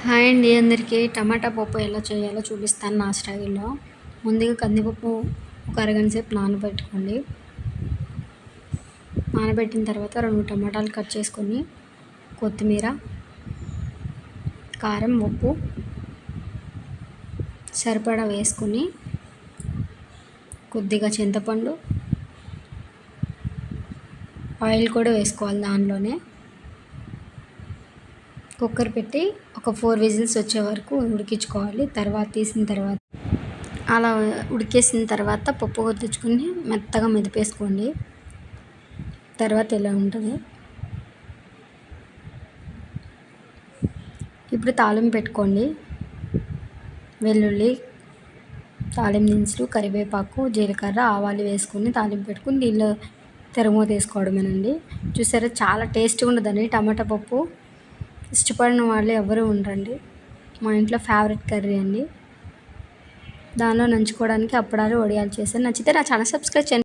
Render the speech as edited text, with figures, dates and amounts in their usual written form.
Hi అండి అందరికీ. టమాటా పప్పు ఎలా చేయాలో చూపిస్తాను నా స్టైల్లో. ముందుగా కందిపప్పు ఒక అరగంట సేపు నానబెట్టుకోండి. నానబెట్టిన తర్వాత 2 టమాటాలు కట్ చేసుకొని, కొత్తిమీర, కారం, ఉప్పు సరిపడా వేసుకొని, కొద్దిగా చింతపండు, ఆయిల్ కూడా వేసుకోవాలి. దానిలోనే కుక్కర్ పెట్టి ఒక 4 విజిల్స్ వచ్చే వరకు ఉడికించుకోవాలి. తీసిన తర్వాత అలా ఉడికేసిన తర్వాత పప్పు కొట్టించుకొని మెత్తగా మెదిపేసుకోండి. తర్వాత ఇలా ఉంటుంది. ఇప్పుడు తాలింపు పెట్టుకోండి. వెల్లుల్లి, తాలింపు దినుసులు, కరివేపాకు, జీలకర్ర, ఆవాలు వేసుకొని తాలింపు పెట్టుకుని దీనిలో తిరగమూత వేసుకోవడమేనండి. చూసారా, చాలా టేస్ట్గా ఉండదండి టమాటా పప్పు. ఇష్టపడిన వాళ్ళు ఎవరు ఉండరండి. మా ఇంట్లో ఫేవరెట్ కర్రీ అండి. దానిలో నంచుకోవడానికి అప్పడాలు, వడియాలు చేశాను. నచ్చితే నా ఛానల్ సబ్స్క్రైబ్ చేయండి.